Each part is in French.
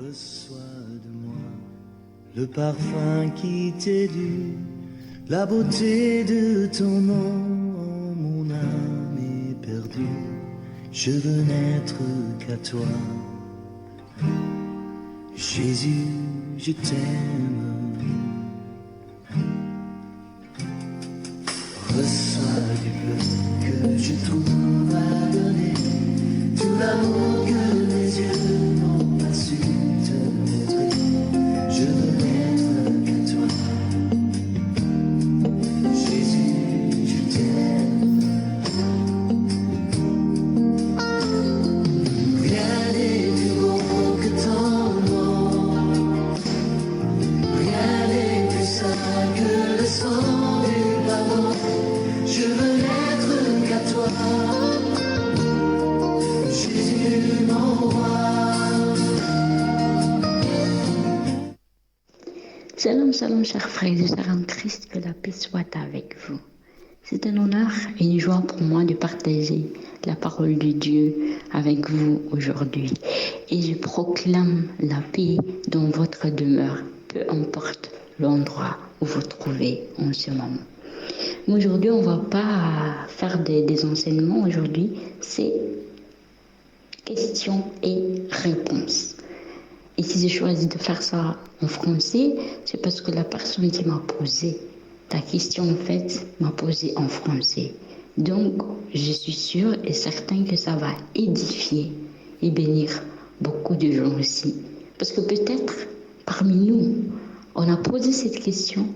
Reçois de moi le parfum qui t'est dû, la beauté de ton nom. Mon âme est perdue, je veux n'être qu'à toi. Jésus, je t'aime. Reçois du bleu que je trouve à donner, tout l'amour que mes yeux n'ont pas su te montrer. Je veux n'être qu'à toi. Jésus, je t'aime. Rien n'est plus beau que ton nom. Rien n'est plus saint que le sang du pardon. Je veux n'être qu'à toi. Jésus, mon roi. Shalom, shalom, chers frères et sœurs en Christ, que la paix soit avec vous. C'est un honneur et une joie pour moi de partager la parole de Dieu avec vous aujourd'hui. Et je proclame la paix dans votre demeure, peu importe l'endroit où vous trouvez en ce moment. Mais aujourd'hui, on ne va pas faire des enseignements. Aujourd'hui, c'est questions et réponses. Et si j'ai choisi de faire ça en français, c'est parce que la personne qui m'a posé la question, en fait, m'a posé en français. Donc, je suis sûre et certaine que ça va édifier et bénir beaucoup de gens aussi. Parce que peut-être, parmi nous, on a posé cette question,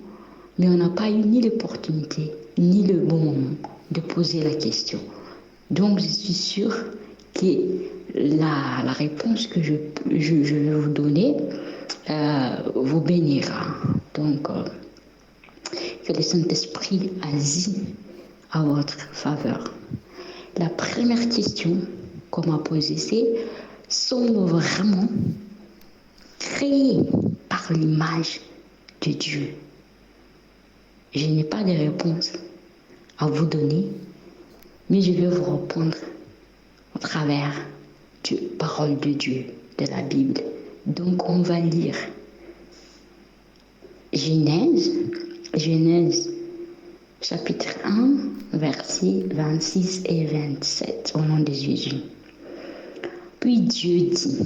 mais on n'a pas eu ni l'opportunité, ni le bon moment de poser la question. Donc, je suis sûre que la réponse que je vais vous donner vous bénira. Donc, que le Saint-Esprit agisse à votre faveur. La première question qu'on m'a posée, c'est: sommes-nous vraiment créés par l'image de Dieu? Je n'ai pas de réponse à vous donner, mais je vais vous répondre au travers de la parole de Dieu, de la Bible. Donc, on va lire Genèse chapitre 1, versets 26 et 27, au nom de Jésus. Puis Dieu dit: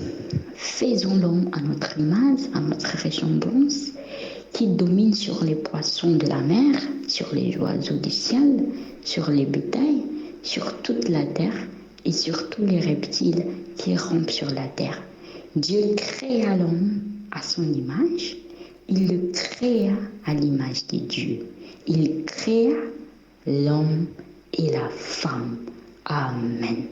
faisons l'homme à notre image, à notre ressemblance, qui domine sur les poissons de la mer, sur les oiseaux du ciel, sur les bétails, sur toute la terre et sur tous les reptiles qui rampent sur la terre. Dieu créa l'homme à son image, il le créa à l'image de Dieu. Il créa l'homme et la femme. Amen.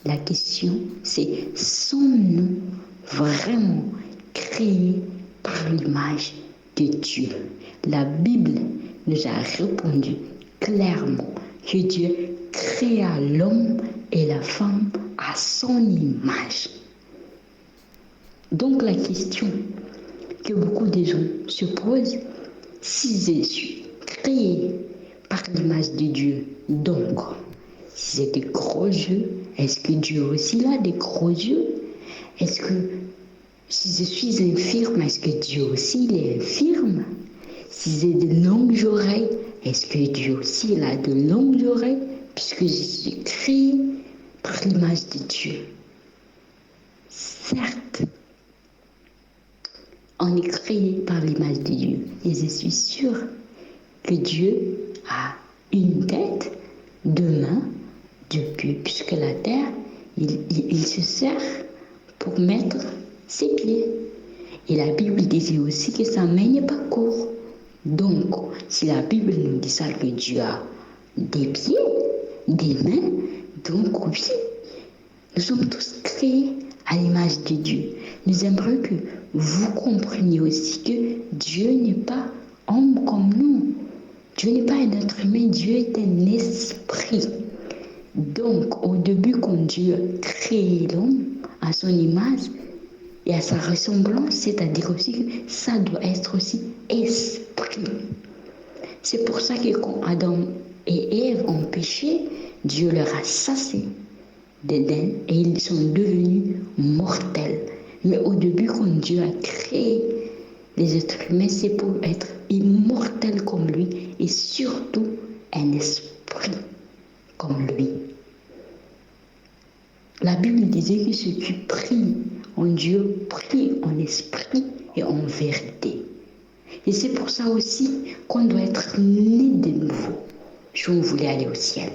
La question, c'est: sommes-nous vraiment créés par l'image de Dieu? La Bible nous a répondu clairement que Dieu créa l'homme et la femme à son image. Donc la question que beaucoup de gens se posent: si je suis créé par l'image de Dieu, donc si j'ai des gros yeux, est-ce que Dieu aussi a des gros yeux? Est-ce que si je suis infirme, est-ce que Dieu aussi il est infirme? Si j'ai de longues oreilles, est-ce que Dieu aussi il a de longues oreilles? Puisque je suis créé par l'image de Dieu. Certes, on est créé par l'image de Dieu. Et je suis sûre que Dieu a une tête, deux mains, deux pieds, puisque la terre, il se sert pour mettre ses pieds. Et la Bible disait aussi que sa main n'est pas courte. Donc, si la Bible nous dit ça, que Dieu a des pieds, des mains, donc oui, nous sommes tous créés à l'image de Dieu. Nous aimerions que vous compreniez aussi que Dieu n'est pas homme comme nous. Dieu n'est pas un être humain, Dieu est un esprit. Donc, au début, quand Dieu a créé l'homme à son image et à sa ressemblance, c'est-à-dire aussi que ça doit être aussi esprit. C'est pour ça que quand Adam et Ève ont péché, Dieu leur a chassé d'Éden et ils sont devenus mortels. Mais au début, quand Dieu a créé les êtres humains, c'est pour être immortel comme lui et surtout un esprit comme lui. La Bible disait que ceux qui prient en Dieu prient en esprit et en vérité. Et c'est pour ça aussi qu'on doit être né de nouveau si on voulait aller au ciel.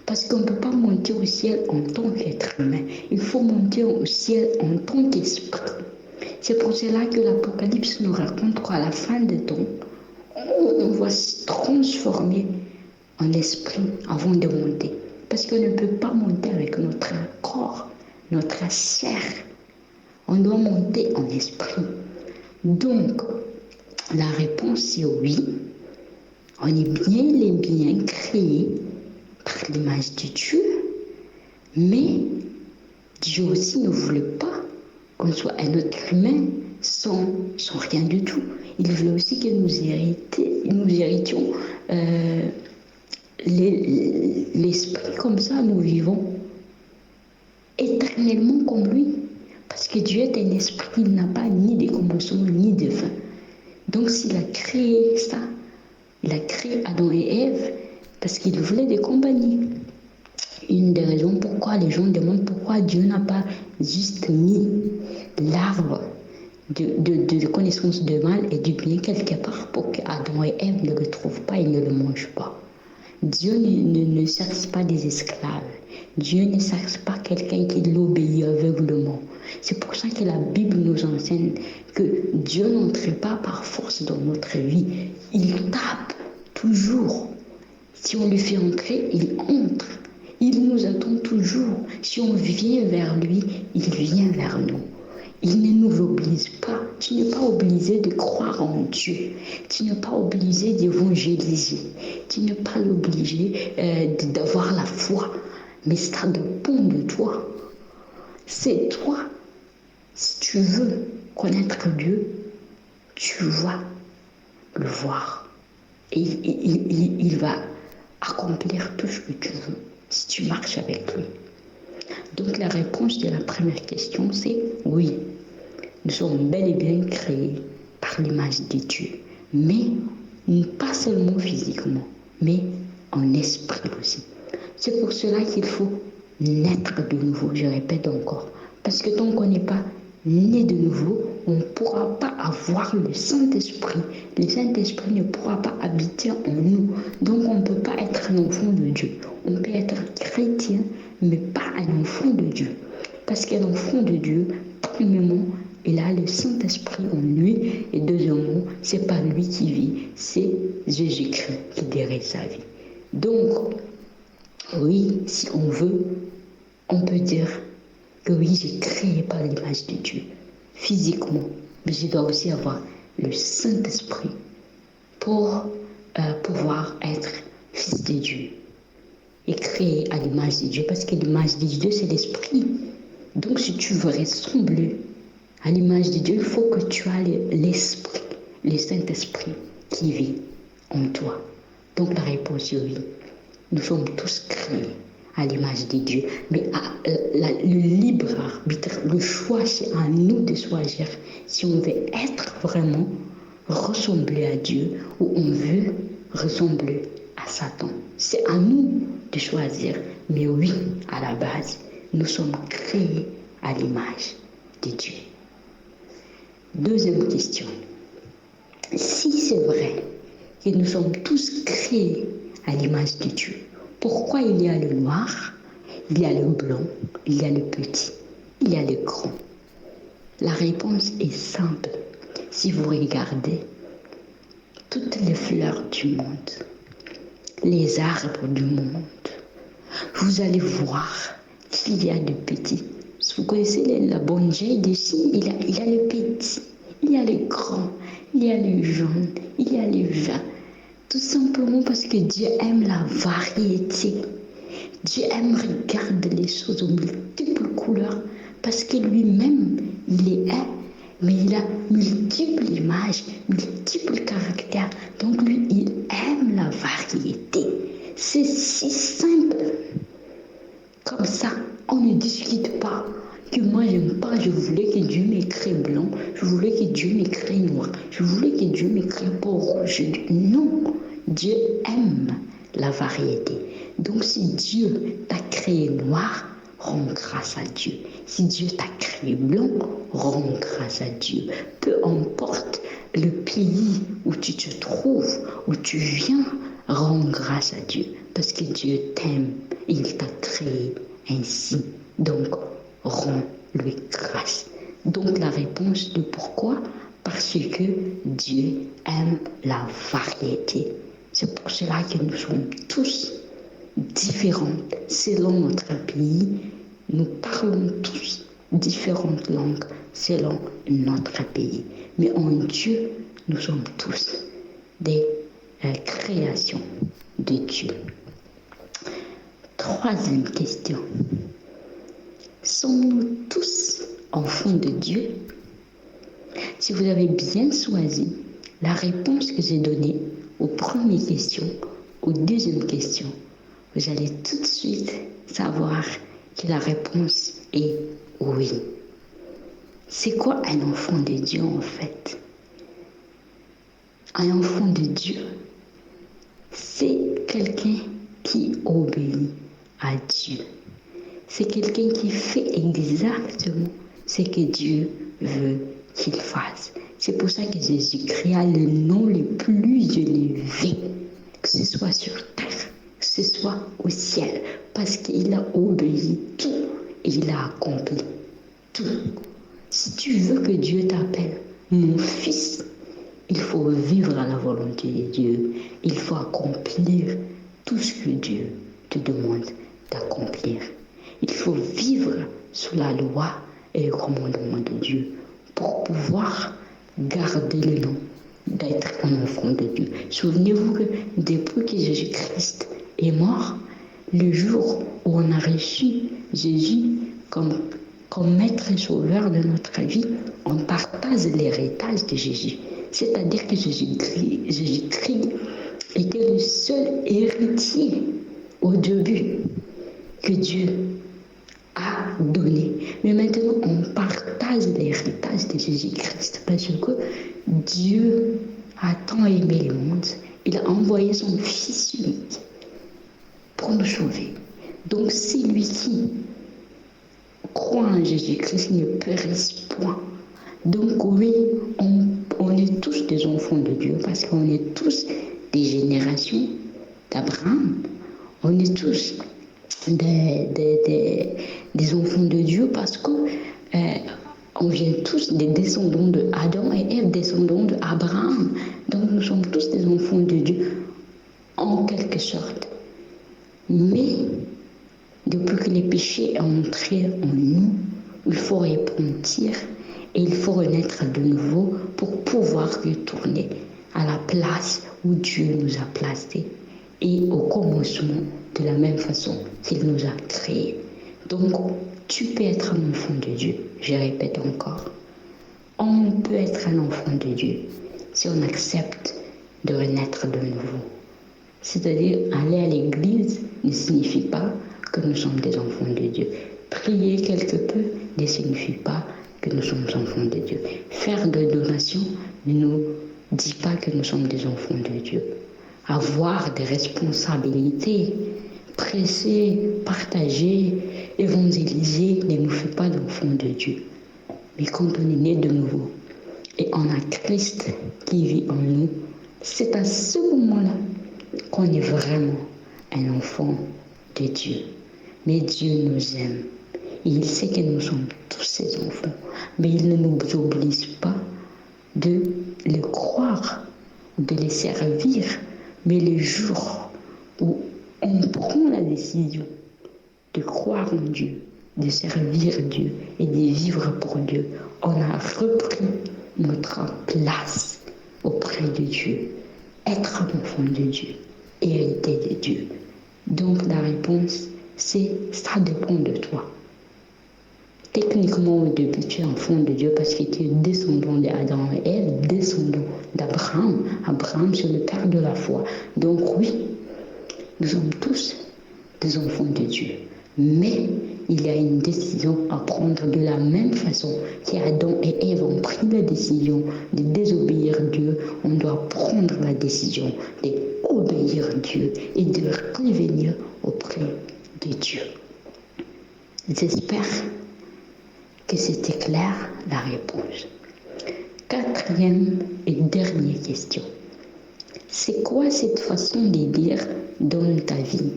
Parce qu'on ne peut pas monter au ciel en tant qu'être humain. Il faut monter au ciel en tant qu'esprit. C'est pour cela que l'Apocalypse nous raconte qu'à la fin des temps, on va se transformer en esprit avant de monter. Parce qu'on ne peut pas monter avec notre corps, notre chair. On doit monter en esprit. Donc, la réponse est oui. On est bien créé par l'image de Dieu. Mais Dieu aussi ne voulait pas qu'on soit un être humain sans rien du tout. Il voulait aussi que nous héritions l'esprit comme ça, nous vivons éternellement comme lui. Parce que Dieu est un esprit, il n'a pas ni de commencement ni de fin. Donc s'il a créé ça, il a créé Adam et Ève parce qu'il voulait des compagnies. Une des raisons pourquoi les gens demandent pourquoi Dieu n'a pas juste mis l'arbre de connaissance du mal et du bien quelque part pour qu'Adam et Ève ne le trouvent pas et ne le mangent pas. Dieu ne cherche pas des esclaves. Dieu ne cherche pas quelqu'un qui l'obéit aveuglement. C'est pour ça que la Bible nous enseigne que Dieu n'entre pas par force dans notre vie. Il tape toujours. Si on lui fait entrer, il entre. Il nous attend toujours. Si on vient vers lui, il vient vers nous. Il ne nous oblige pas. Tu n'es pas obligé de croire en Dieu. Tu n'es pas obligé d'évangéliser. Tu n'es pas obligé d'avoir la foi. Mais ça dépend de toi. C'est toi. Si tu veux connaître Dieu, tu vas le voir. Et il va accomplir tout ce que tu veux si tu marches avec lui. Donc la réponse de la première question, c'est oui. Nous sommes bel et bien créés par l'image de Dieu. Mais pas seulement physiquement, mais en esprit aussi. C'est pour cela qu'il faut naître de nouveau, je répète encore. Parce que tant qu'on n'est pas né de nouveau, on ne pourra pas avoir le Saint-Esprit. Le Saint-Esprit ne pourra pas habiter en nous. Donc on ne peut pas être un enfant de Dieu. On peut être chrétien, mais pas un enfant de Dieu. Parce qu'un enfant de Dieu, premièrement, il a le Saint-Esprit en lui. Et deuxièmement, ce n'est pas lui qui vit, c'est Jésus-Christ qui dirige sa vie. Donc, oui, si on veut, on peut dire que oui, j'ai créé par l'image de Dieu, physiquement, mais je dois aussi avoir le Saint-Esprit pour pouvoir être fils de Dieu et créé à l'image de Dieu, parce que l'image de Dieu, c'est l'Esprit. Donc, si tu veux ressembler à l'image de Dieu, il faut que tu aies l'Esprit, le Saint-Esprit qui vit en toi. Donc, la réponse est oui. Nous sommes tous créés à l'image de Dieu. Mais le libre arbitre, le choix, c'est à nous de choisir si on veut être vraiment ressembler à Dieu ou on veut ressembler à Satan. C'est à nous de choisir. Mais oui, à la base, nous sommes créés à l'image de Dieu. Deuxième question. Si c'est vrai que nous sommes tous créés à l'image de Dieu, pourquoi il y a le noir, il y a le blanc, il y a le petit, il y a le grand? La réponse est simple. Si vous regardez toutes les fleurs du monde, les arbres du monde, vous allez voir qu'il y a de petits. Vous connaissez la bonsai d'ici, il y a le petit, il y a le grand, il y a le jaune, il y a le vert. Tout simplement parce que Dieu aime la variété. Dieu aime regarder les choses aux multiples couleurs parce que lui-même, il est un, mais il a multiples images, multiples caractères. Donc lui, il aime la variété. C'est si simple. Comme ça, On ne discute pas que moi j'aime pas, je voulais que Dieu m'écrit blanc, je voulais que Dieu m'écrit noir, je voulais que Dieu m'écrit pas rouge. Non, Dieu aime la variété. Donc si Dieu t'a créé noir, rends grâce à Dieu. Si Dieu t'a créé blanc, rends grâce à Dieu. Peu importe le pays où tu te trouves, où tu viens, rends grâce à Dieu. Parce que Dieu t'aime et il t'a créé ainsi. Donc, rends-lui grâce. Donc, la réponse de pourquoi? Parce que Dieu aime la variété. C'est pour cela que nous sommes tous différents selon notre pays. Nous parlons tous différentes langues selon notre pays. Mais en Dieu, nous sommes tous des créations de Dieu. Troisième question. Sommes-nous tous enfants de Dieu? Si vous avez bien choisi la réponse que j'ai donnée aux premières questions, aux deuxièmes questions, vous allez tout de suite savoir que la réponse est oui. C'est quoi un enfant de Dieu en fait? Un enfant de Dieu, c'est quelqu'un qui obéit à Dieu. C'est quelqu'un qui fait exactement ce que Dieu veut qu'il fasse. C'est pour ça que Jésus-Christ a le nom le plus élevé, que ce soit sur terre, que ce soit au ciel, parce qu'il a obéi tout et il a accompli tout. Si tu veux que Dieu t'appelle mon fils, il faut vivre à la volonté de Dieu. Il faut accomplir tout ce que Dieu te demande d'accomplir. Il faut vivre sous la loi et le commandement de Dieu pour pouvoir garder le nom d'être un enfant de Dieu. Souvenez-vous que depuis que Jésus-Christ est mort, le jour où on a reçu Jésus comme maître et sauveur de notre vie, on partage l'héritage de Jésus. C'est-à-dire que Jésus-Christ était le seul héritier au début que Dieu a donné. Mais maintenant, on partage l'héritage de Jésus-Christ parce que Dieu a tant aimé le monde, il a envoyé son Fils unique pour nous sauver. Donc, celui qui croit en Jésus-Christ ne périsse point. Donc oui, on est tous des enfants de Dieu parce qu'on est tous des générations d'Abraham. On est tous des enfants de Dieu parce que on vient tous des descendants de Adam et Ève, descendants d'Abraham. Donc nous sommes tous des enfants de Dieu en quelque sorte. Mais depuis que le péché est entré en nous, il faut repentir et il faut renaître de nouveau pour pouvoir retourner à la place où Dieu nous a placés et au commencement de la même façon qu'il nous a créés. Donc, tu peux être un enfant de Dieu. Je répète encore. On peut être un enfant de Dieu si on accepte de renaître de nouveau. C'est-à-dire, aller à l'église ne signifie pas que nous sommes des enfants de Dieu. Prier quelque peu ne signifie pas que nous sommes enfants de Dieu. Faire des donations ne nous dit pas que nous sommes des enfants de Dieu. Avoir des responsabilités, presser, partager, évangéliser ne nous fait pas d'enfants de Dieu. Mais quand on est né de nouveau et on a Christ qui vit en nous, c'est à ce moment-là qu'on est vraiment un enfant de Dieu. Mais Dieu nous aime. Et il sait que nous sommes tous ses enfants. Mais il ne nous oblige pas de le croire, de le servir. Mais le jour où on prend la décision de croire en Dieu, de servir Dieu et de vivre pour Dieu, on a repris notre place auprès de Dieu. Être un enfant de Dieu, hériter de Dieu. Donc la réponse, c'est ça dépend de toi. Techniquement, au début, tu es enfant de Dieu parce que tu es descendant d'Adam et Ève, descendant d'Abraham. Abraham, c'est le père de la foi. Donc oui, nous sommes tous des enfants de Dieu. Mais il y a une décision à prendre de la même façon qu'Adam et Ève ont pris la décision de désobéir Dieu. On doit prendre la décision d'obéir Dieu et de revenir auprès de Dieu. J'espère que c'était clair la réponse. Quatrième et dernière question. C'est quoi cette façon de dire « donne ta vie »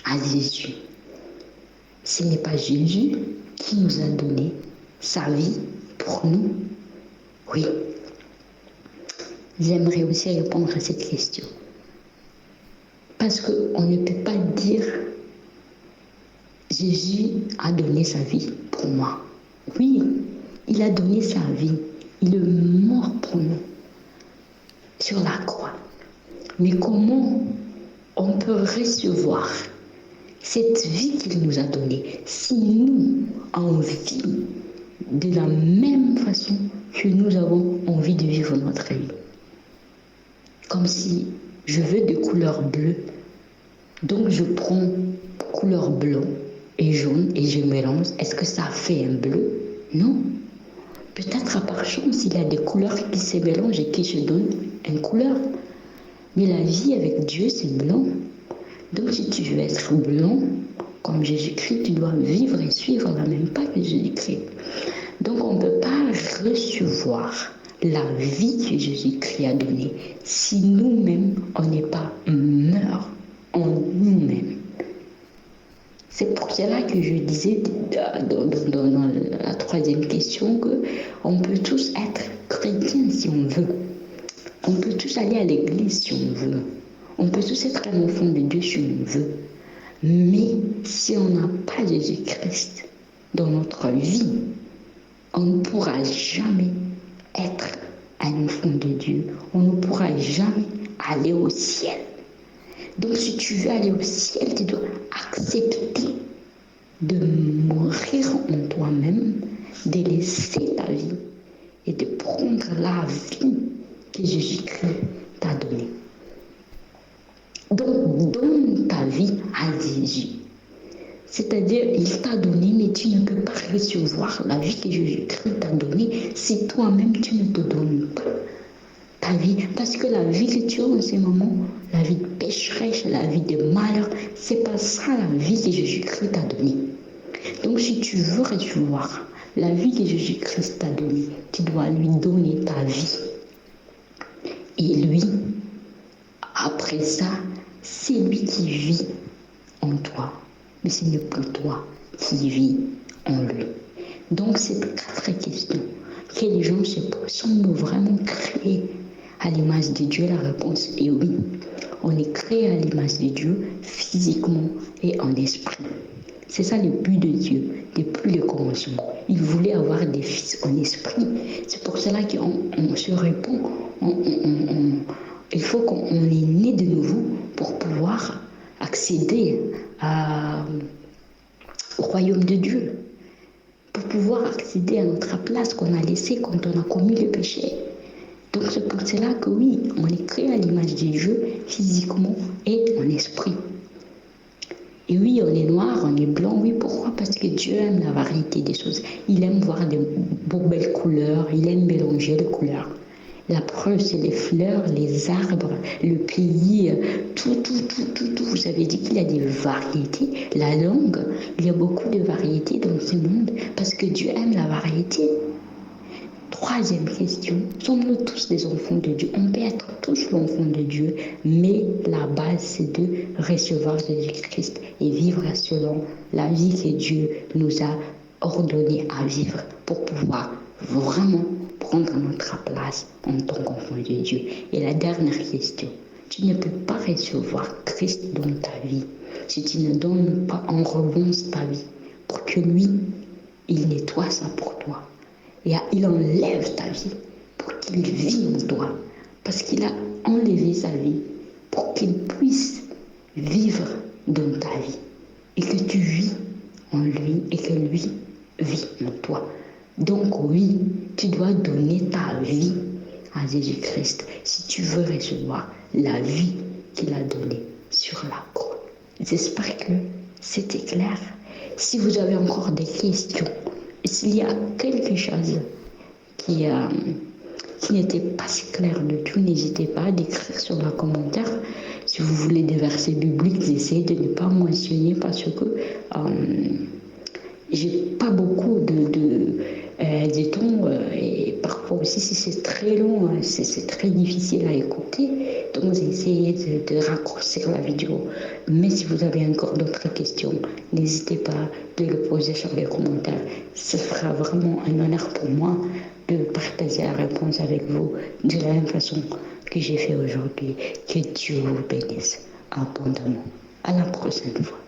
à Jésus? Ce n'est pas Jésus qui nous a donné sa vie pour nous? Oui. J'aimerais aussi répondre à cette question. Parce qu'on ne peut pas dire « Jésus a donné sa vie pour moi ». Oui, il a donné sa vie. Il est mort pour nous sur la croix. Mais comment on peut recevoir cette vie qu'il nous a donnée si nous, envie de la même façon que nous avons envie de vivre notre vie? Comme si je veux de couleur bleue, donc je prends couleur blanc et jaune et je mélange. Est-ce que ça fait un bleu? Non. Peut-être à part chance, il y a des couleurs qui se mélangent et qui se donnent une couleur. Mais la vie avec Dieu, c'est blanc. Donc si tu veux être blanc, comme Jésus-Christ, tu dois vivre et suivre la même pas que Jésus-Christ. Donc on ne peut pas recevoir la vie que Jésus-Christ a donnée si nous-mêmes, on n'est pas mort en nous-mêmes. C'est pour cela que je disais dans la troisième question qu'on peut tous être chrétiens si on veut. On peut tous aller à l'église si on veut. On peut tous être un enfant de Dieu si on veut. Mais si on n'a pas Jésus-Christ dans notre vie, on ne pourra jamais être un enfant de Dieu. On ne pourra jamais aller au ciel. Donc si tu veux aller au ciel, tu dois accepter de mourir en toi-même, de laisser ta vie et de prendre la vie que Jésus-Christ t'a donnée. Donc donne ta vie à Jésus. C'est-à-dire, il t'a donné, mais tu ne peux pas recevoir la vie que Jésus-Christ t'a donnée si toi-même tu ne te donnes pas ta vie. Parce que la vie que tu as en ce moment, la vie de pécheresse, la vie de malheur, c'est pas ça la vie que Jésus-Christ t'a donnée. Donc si tu veux recevoir la vie que Jésus-Christ t'a donnée, tu dois lui donner ta vie. Et lui, après ça, c'est lui qui vit en toi. Mais ce n'est plus toi qui vis en lui. Donc ces 4 questions que les gens se posent, sommes-nous vraiment créés à l'image de Dieu? La réponse est oui. On est créé à l'image de Dieu physiquement et en esprit. C'est ça le but de Dieu depuis le commencement. Il voulait avoir des fils en esprit. C'est pour cela qu'on se répond. Il faut qu'on est né de nouveau pour pouvoir accéder au royaume de Dieu. Pour pouvoir accéder à notre place qu'on a laissée quand on a commis le péché. Donc c'est pour cela que oui, on est créé à l'image de Dieu physiquement et en esprit. Et oui, on est noir, on est blanc. Oui, pourquoi? Parce que Dieu aime la variété des choses. Il aime voir de belles couleurs, il aime mélanger les couleurs. La preuve, c'est les fleurs, les arbres, le pays, tout. Vous avez dit qu'il y a des variétés. La langue, il y a beaucoup de variétés dans ce monde parce que Dieu aime la variété. Troisième question, sommes-nous tous des enfants de Dieu? On peut être tous l'enfant de Dieu, mais la base, c'est de recevoir Jésus-Christ et vivre selon la vie que Dieu nous a ordonné à vivre pour pouvoir vraiment prendre notre place en tant qu'enfant de Dieu. Et la dernière question, tu ne peux pas recevoir Christ dans ta vie si tu ne donnes pas en revanche ta vie pour que lui, il nettoie ça pour toi. Et il enlève ta vie pour qu'il vive en toi. Parce qu'il a enlevé sa vie pour qu'il puisse vivre dans ta vie. Et que tu vis en lui et que lui vit en toi. Donc oui, tu dois donner ta vie à Jésus-Christ si tu veux recevoir la vie qu'il a donnée sur la croix. J'espère que c'était clair. Si vous avez encore des questions, s'il y a quelque chose qui n'était pas si clair du tout, n'hésitez pas à l'écrire sur le commentaire. Si vous voulez des versets bibliques, essayez de ne pas mentionner parce que j'ai pas beaucoup de temps et parfois aussi si c'est très long, c'est très difficile à écouter. Donc essayez de raccourcir la vidéo. Mais si vous avez encore d'autres questions, n'hésitez pas de le poser sur les commentaires. Ce sera vraiment un honneur pour moi de partager la réponse avec vous de la même façon que j'ai fait aujourd'hui. Que Dieu vous bénisse abondamment. À la prochaine fois.